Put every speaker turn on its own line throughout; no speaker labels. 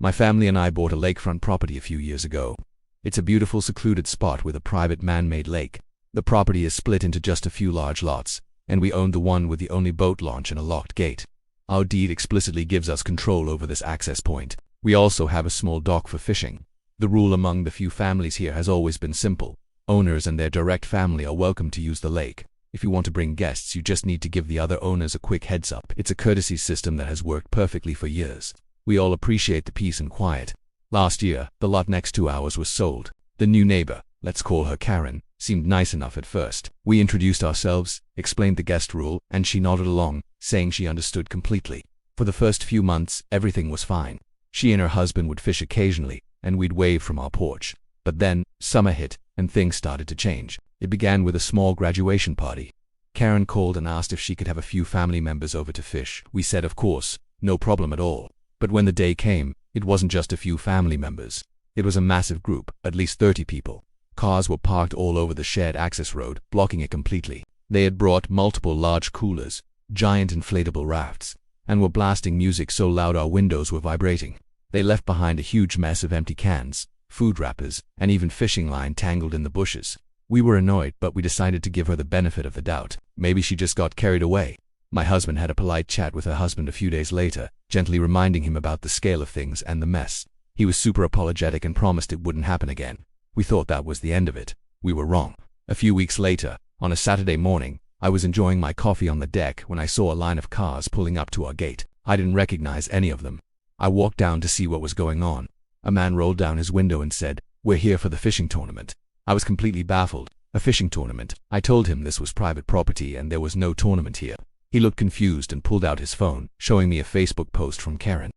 My family and I bought a lakefront property a few years ago. It's a beautiful secluded spot with a private man-made lake. The property is split into just a few large lots, and we own the one with the only boat launch and a locked gate. Our deed explicitly gives us control over this access point. We also have a small dock for fishing. The rule among the few families here has always been simple. Owners and their direct family are welcome to use the lake. If you want to bring guests, you just need to give the other owners a quick heads up. It's a courtesy system that has worked perfectly for years. We all appreciate the peace and quiet. Last year, the lot next to ours was sold. The new neighbor, let's call her Karen, seemed nice enough at first. We introduced ourselves, explained the guest rule, and she nodded along, saying she understood completely. For the first few months, everything was fine. She and her husband would fish occasionally, and we'd wave from our porch. But then, summer hit, and things started to change. It began with a small graduation party. Karen called and asked if she could have a few family members over to fish. We said of course, no problem at all. But when the day came, it wasn't just a few family members. It was a massive group, at least 30 people. Cars were parked all over the shared access road, blocking it completely. They had brought multiple large coolers, giant inflatable rafts, and were blasting music so loud our windows were vibrating. They left behind a huge mess of empty cans, food wrappers, and even fishing line tangled in the bushes. We were annoyed, but we decided to give her the benefit of the doubt. Maybe she just got carried away. My husband had a polite chat with her husband a few days later, gently reminding him about the scale of things and the mess. He was super apologetic and promised it wouldn't happen again. We thought that was the end of it. We were wrong. A few weeks later, on a Saturday morning, I was enjoying my coffee on the deck when I saw a line of cars pulling up to our gate. I didn't recognize any of them. I walked down to see what was going on. A man rolled down his window and said, "We're here for the fishing tournament." I was completely baffled. A fishing tournament? I told him this was private property and there was no tournament here. He looked confused and pulled out his phone, showing me a Facebook post from Karen.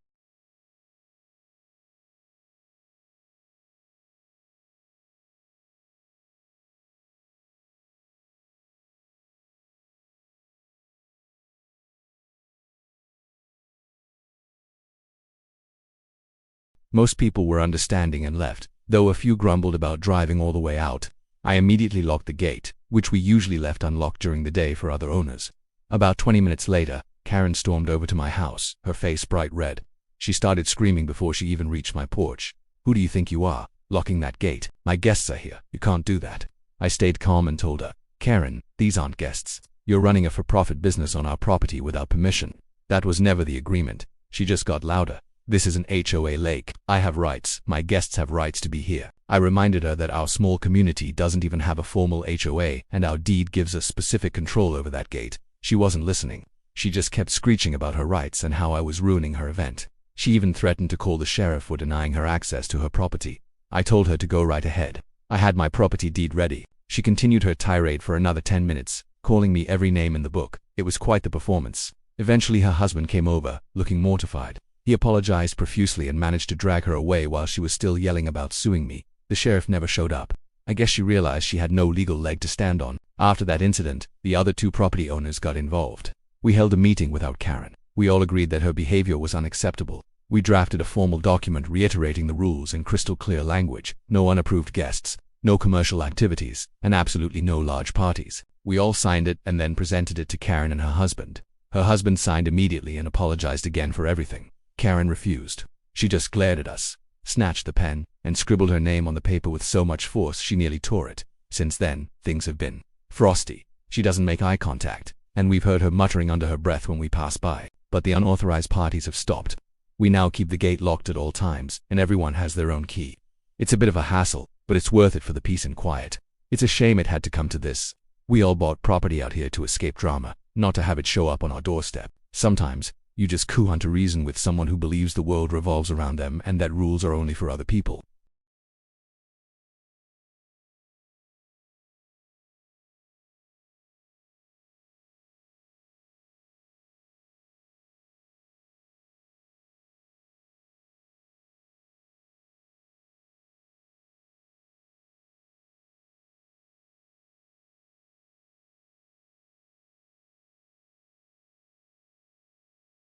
Most people were understanding and left, though a few grumbled about driving all the way out. I immediately locked the gate, which we usually left unlocked during the day for other owners. About 20 minutes later, Karen stormed over to my house, her face bright red. She started screaming before she even reached my porch. "Who do you think you are, locking that gate? My guests are here. You can't do that." I stayed calm and told her, "Karen, these aren't guests. You're running a for-profit business on our property without permission. That was never the agreement." She just got louder. "This is an HOA lake. I have rights. My guests have rights to be here." I reminded her that our small community doesn't even have a formal HOA and our deed gives us specific control over that gate. She wasn't listening. She just kept screeching about her rights and how I was ruining her event. She even threatened to call the sheriff for denying her access to her property. I told her to go right ahead. I had my property deed ready. She continued her tirade for another 10 minutes, calling me every name in the book. It was quite the performance. Eventually her husband came over, looking mortified. He apologized profusely and managed to drag her away while she was still yelling about suing me. The sheriff never showed up. I guess she realized she had no legal leg to stand on. After that incident, the other two property owners got involved. We held a meeting without Karen. We all agreed that her behavior was unacceptable. We drafted a formal document reiterating the rules in crystal clear language. No unapproved guests, no commercial activities, and absolutely no large parties. We all signed it and then presented it to Karen and her husband. Her husband signed immediately and apologized again for everything. Karen refused. She just glared at us, snatched the pen, and scribbled her name on the paper with so much force she nearly tore it. Since then, things have been frosty. She doesn't make eye contact, and we've heard her muttering under her breath when we pass by. But the unauthorized parties have stopped. We now keep the gate locked at all times, and everyone has their own key. It's a bit of a hassle, but it's worth it for the peace and quiet. It's a shame it had to come to this. We all bought property out here to escape drama, not to have it show up on our doorstep. Sometimes, you just coo hunt a reason with someone who believes the world revolves around them and that rules are only for other people.